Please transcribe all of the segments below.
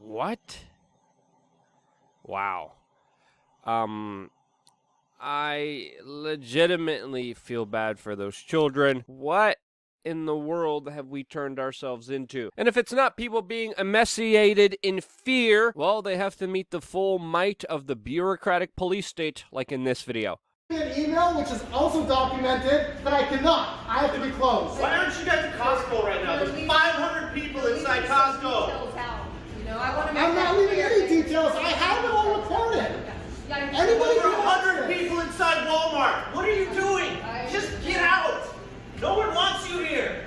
What? Wow. I legitimately feel bad for those children. What in the world have we turned ourselves into? And if it's not people being emaciated in fear, well, they have to meet the full might of the bureaucratic police state, like in this video. An email which is also documented that I cannot. I have to be closed. Why aren't you guys at Costco right now? There's 500 people inside Costco. I'm not leaving any details. I have it all recorded. Anybody Over can 100 people inside Walmart. What are you doing? Just get out. No one wants you here.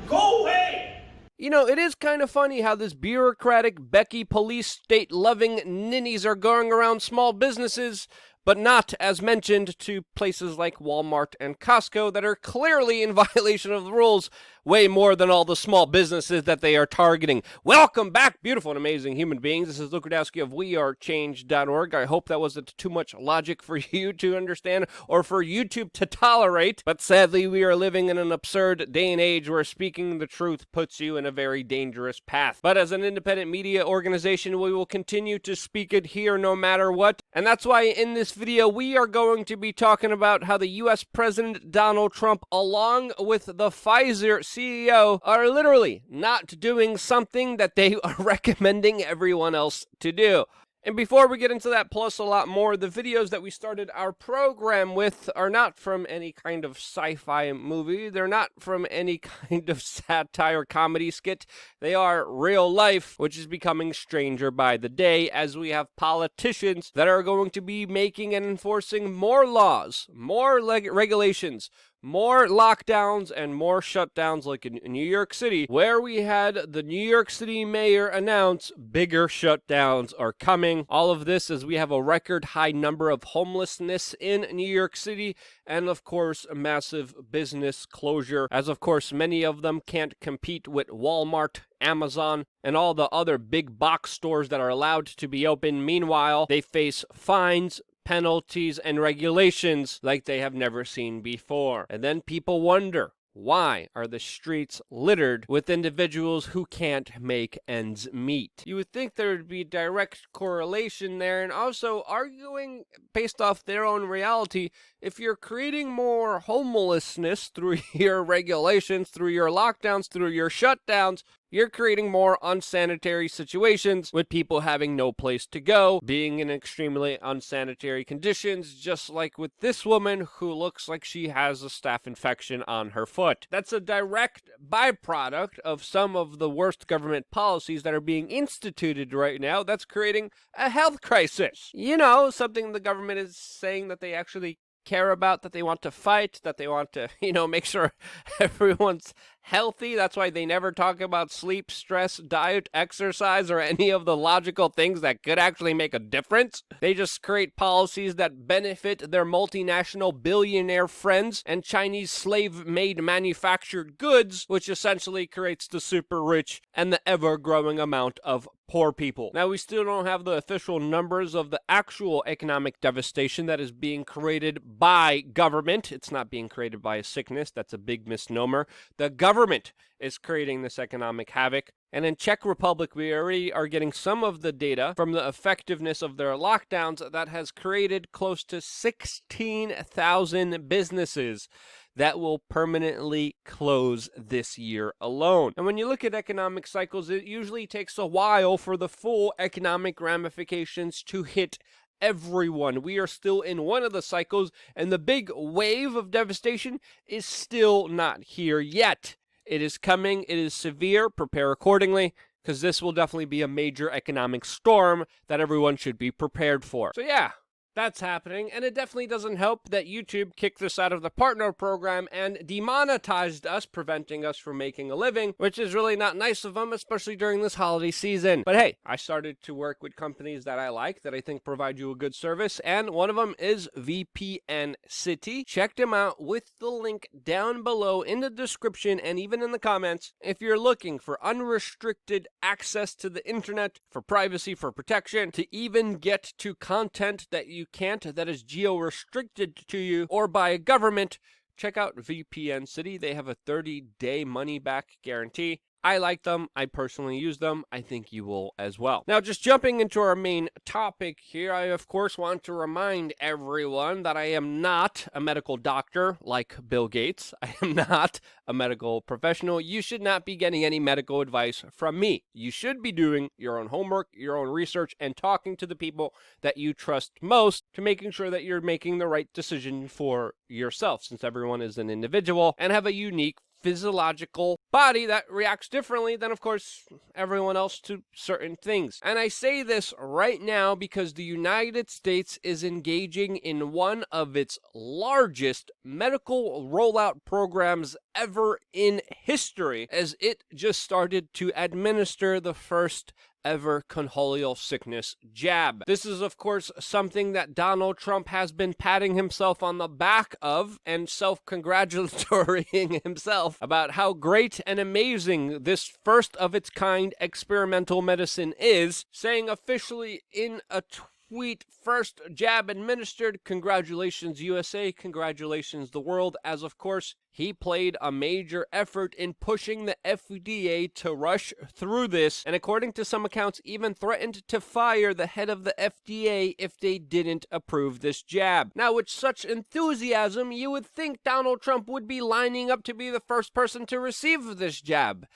Go away. You know, it is kind of funny how this bureaucratic Becky police state-loving ninnies are going around small businesses, but not, as mentioned, to places like Walmart and Costco that are clearly in violation of the rules way more than all the small businesses that they are targeting. Welcome back, beautiful and amazing human beings. This is Luke Rudowski of WeAreChange.org. I hope that wasn't too much logic for you to understand or for YouTube to tolerate, but sadly we are living in an absurd day and age where speaking the truth puts you in a very dangerous path. But as an independent media organization, we will continue to speak it here no matter what, and that's why in this video we are going to be talking about how the U.S. President Donald Trump, along with the Pfizer CEO, are literally not doing something that they are recommending everyone else to do. And before we get into that, plus a lot more, the videos that we started our program with are not from any kind of sci-fi movie. They're not from any kind of satire comedy skit. They are real life, which is becoming stranger by the day as we have politicians that are going to be making and enforcing more laws, more regulations, more lockdowns and more shutdowns, like in New York City, where we had the New York City mayor announce bigger shutdowns are coming. All of this as we have a record high number of homelessness in New York City, and of course a massive business closure, as of course many of them can't compete with Walmart, Amazon, and all the other big box stores that are allowed to be open. Meanwhile, they face fines, penalties, and regulations like they have never seen before. And then people wonder, why are the streets littered with individuals who can't make ends meet? You would think there would be direct correlation there, and also arguing based off their own reality. If you're creating more homelessness through your regulations, through your lockdowns, through your shutdowns, you're creating more unsanitary situations with people having no place to go, being in extremely unsanitary conditions, just like with this woman who looks like she has a staph infection on her foot. That's a direct byproduct of some of the worst government policies that are being instituted right now that's creating a health crisis. You know, something the government is saying that they actually care about, that they want to fight, that they want to, make sure everyone's healthy. That's why they never talk about sleep, stress, diet, exercise, or any of the logical things that could actually make a difference. They just create policies that benefit their multinational billionaire friends and Chinese slave-made manufactured goods, which essentially creates the super rich and the ever-growing amount of poor people. Now, we still don't have the official numbers of the actual economic devastation that is being created by government. It's not being created by a sickness. That's a big misnomer. The government is creating this economic havoc. And in Czech Republic, we already are getting some of the data from the effectiveness of their lockdowns that has created close to 16,000 businesses that will permanently close this year alone. And when you look at economic cycles, it usually takes a while for the full economic ramifications to hit everyone. We are still in one of the cycles, and the big wave of devastation is still not here yet. It is coming. It is severe. Prepare accordingly, because this will definitely be a major economic storm that everyone should be prepared for. So yeah, that's happening, and it definitely doesn't help that YouTube kicked us out of the partner program and demonetized us, preventing us from making a living, which is really not nice of them, especially during this holiday season. But hey, I started to work with companies that I like, that I think provide you a good service, and one of them is VPN City. Check them out with the link down below in the description and even in the comments if you're looking for unrestricted access to the internet, for privacy, for protection, to even get to content that you can't, that is geo-restricted to you or by a government. Check out VPN City. They have a 30-day money-back guarantee. I like them. I personally use them. I think you will as well. Now, just jumping into our main topic here, I of course want to remind everyone that I am not a medical doctor like Bill Gates. I am not a medical professional. You should not be getting any medical advice from me. You should be doing your own homework, your own research, and talking to the people that you trust most to making sure that you're making the right decision for yourself, since everyone is an individual and have a unique physiological body that reacts differently than, of course, everyone else to certain things. And I say this right now because the United States is engaging in one of its largest medical rollout programs ever in history, as it just started to administer the first ever concholeal sickness jab. This is, of course, something that Donald Trump has been patting himself on the back of and self-congratulatorying himself about how great and amazing this first of its kind experimental medicine is, saying officially in a tweet, first jab administered, congratulations USA, congratulations the world, as of course he played a major effort in pushing the FDA to rush through this, and according to some accounts even threatened to fire the head of the FDA if they didn't approve this jab. Now, with such enthusiasm, you would think Donald Trump would be lining up to be the first person to receive this jab.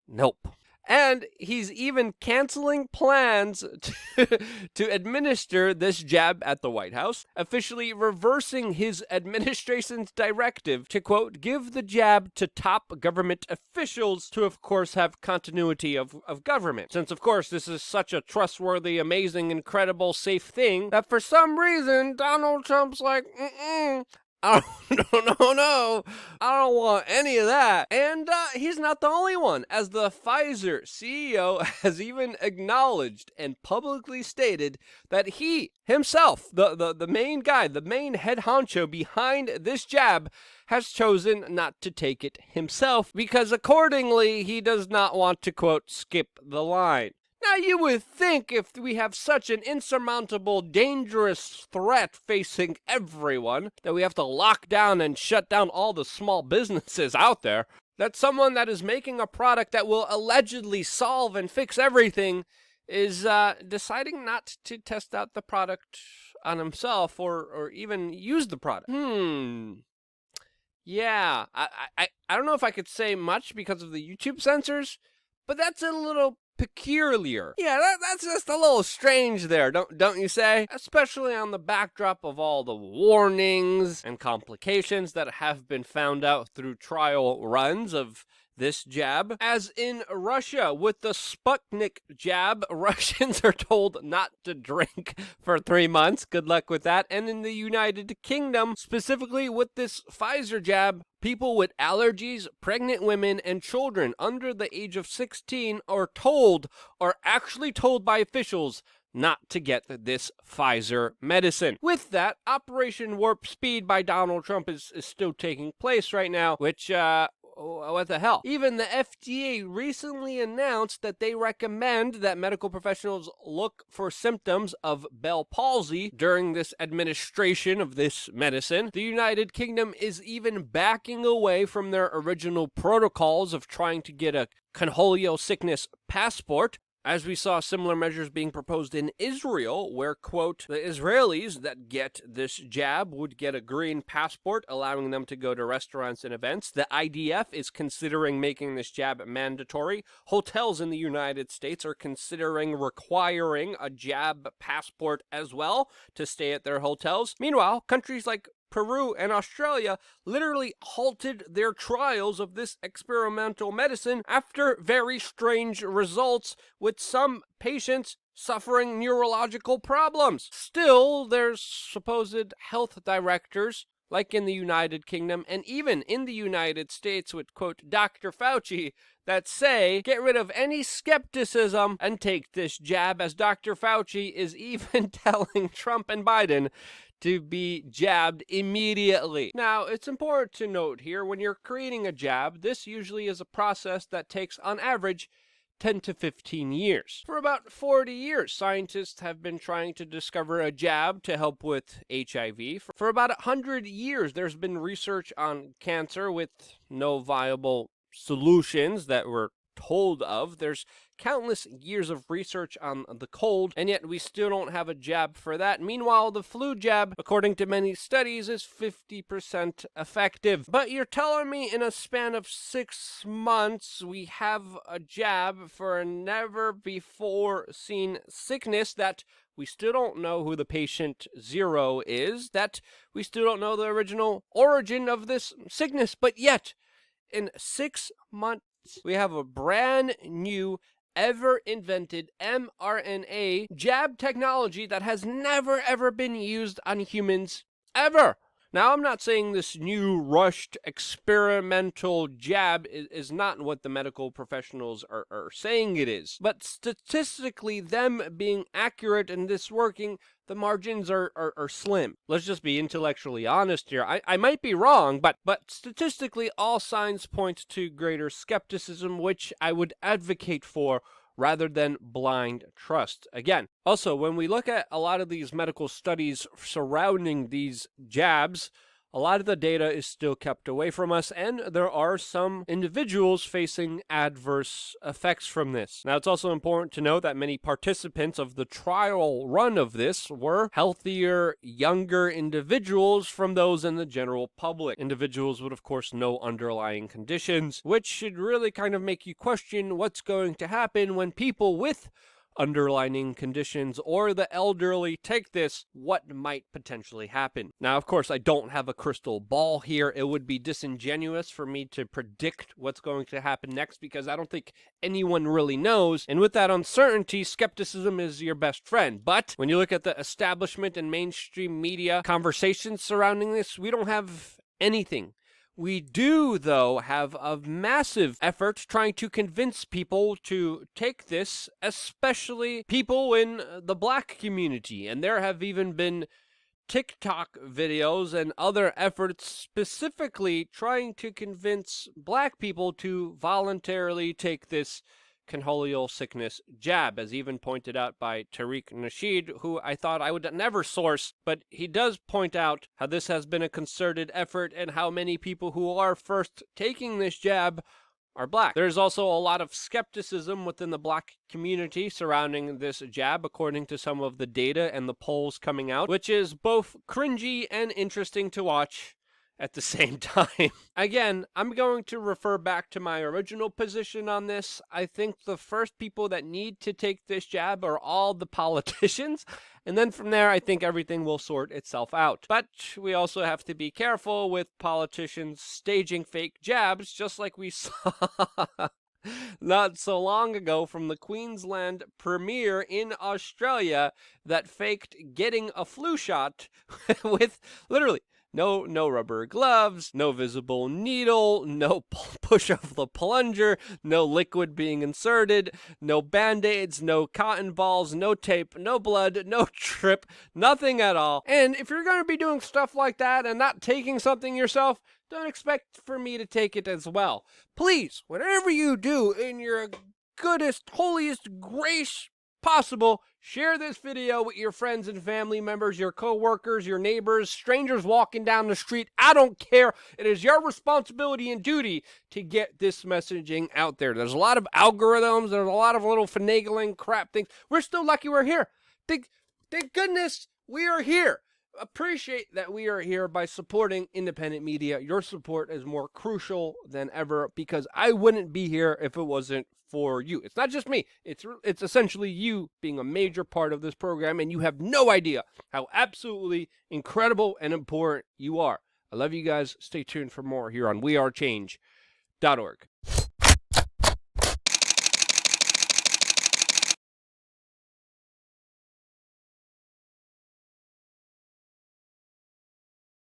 Nope. And he's even canceling plans to administer this jab at the White House, officially reversing his administration's directive to, quote, give the jab to top government officials to, of course, have continuity of government. Since, of course, this is such a trustworthy, amazing, incredible, safe thing that for some reason Donald Trump's like, no, I don't want any of that. And he's not the only one, as the Pfizer CEO has even acknowledged and publicly stated that he himself, the main guy, the main head honcho behind this jab, has chosen not to take it himself because accordingly he does not want to, quote, skip the line. Now, you would think if we have such an insurmountable, dangerous threat facing everyone, that we have to lock down and shut down all the small businesses out there, that someone that is making a product that will allegedly solve and fix everything is deciding not to test out the product on himself or even use the product. Yeah, I don't know if I could say much because of the YouTube censors, but that's a little peculiar. Yeah, that's just a little strange there, don't you say? Especially on the backdrop of all the warnings and complications that have been found out through trial runs of this jab. As in Russia, with the Sputnik jab, Russians are told not to drink for 3 months. Good luck with that. And in the United Kingdom, specifically with this Pfizer jab, people with allergies, pregnant women, and children under the age of 16 are actually told by officials not to get this Pfizer medicine. With that, Operation Warp Speed by Donald Trump is still taking place right now, which, what the hell? Even the FDA recently announced that they recommend that medical professionals look for symptoms of Bell palsy during this administration of this medicine. The United Kingdom is even backing away from their original protocols of trying to get a concholeal sickness passport, as we saw similar measures being proposed in Israel, where, quote, the Israelis that get this jab would get a green passport, allowing them to go to restaurants and events. The IDF is considering making this jab mandatory. Hotels in the United States are considering requiring a jab passport as well to stay at their hotels. Meanwhile, countries like Peru and Australia literally halted their trials of this experimental medicine after very strange results, with some patients suffering neurological problems. Still, there's supposed health directors, like in the United Kingdom and even in the United States with, quote, Dr. Fauci, that say, get rid of any skepticism and take this jab, as Dr. Fauci is even telling Trump and Biden to be jabbed immediately. Now, it's important to note here, when you're creating a jab, this usually is a process that takes, on average, 10 to 15 years. For about 40 years, scientists have been trying to discover a jab to help with HIV. For about 100 years, there's been research on cancer with no viable solutions that were told of. There's countless years of research on the cold, and yet we still don't have a jab for that. Meanwhile, the flu jab, according to many studies, is 50% effective. But you're telling me in a span of 6 months, we have a jab for a never-before-seen sickness that we still don't know who the patient zero is, that we still don't know the original origin of this sickness, but yet, in 6 months, we have a brand new, ever-invented mRNA jab technology that has never, ever been used on humans, ever. Now, I'm not saying this new, rushed, experimental jab is not what the medical professionals are saying it is. But statistically, them being accurate and this working, the margins are slim. Let's just be intellectually honest here. I might be wrong, but statistically, all signs point to greater skepticism, which I would advocate for rather than blind trust. Again, also, when we look at a lot of these medical studies surrounding these jabs, a lot of the data is still kept away from us, and there are some individuals facing adverse effects from this. Now, it's also important to note that many participants of the trial run of this were healthier, younger individuals from those in the general public. Individuals with, of course, no underlying conditions, which should really kind of make you question what's going to happen when people with underlying conditions or the elderly take this, what might potentially happen. Now, of course, I don't have a crystal ball here. It would be disingenuous for me to predict what's going to happen next because I don't think anyone really knows. And with that uncertainty, skepticism is your best friend. But when you look at the establishment and mainstream media conversations surrounding this, we don't have anything. We do, though, have a massive effort trying to convince people to take this, especially people in the black community. And there have even been TikTok videos and other efforts specifically trying to convince black people to voluntarily take this conholial sickness jab, as even pointed out by Tariq Nasheed, who I thought I would never source, but he does point out how this has been a concerted effort and how many people who are first taking this jab are black. There's also a lot of skepticism within the black community surrounding this jab, according to some of the data and the polls coming out, which is both cringy and interesting to watch at the same time. Again, I'm going to refer back to my original position on this. I think the first people that need to take this jab are all the politicians, and then from there, I think everything will sort itself out. But we also have to be careful with politicians staging fake jabs, just like we saw not so long ago from the Queensland Premier in Australia that faked getting a flu shot with literally no rubber gloves, no visible needle, no push of the plunger, no liquid being inserted, no band-aids, no cotton balls, no tape, no blood, no trip, nothing at all. And if you're going to be doing stuff like that and not taking something yourself, don't expect for me to take it as well. Please, whatever you do in your goodest, holiest grace possible, share this video with your friends and family members, your co-workers, your neighbors, strangers walking down the street. I don't care. It is your responsibility and duty to get this messaging out there. There's a lot of algorithms. There's a lot of little finagling crap things. We're still lucky we're here. Thank goodness we are here. Appreciate that we are here by supporting independent media. Your support is more crucial than ever because I wouldn't be here if it wasn't for you. It's not just me. It's essentially you being a major part of this program, and you have no idea how absolutely incredible and important you are. I love you guys. Stay tuned for more here on wearechange.org.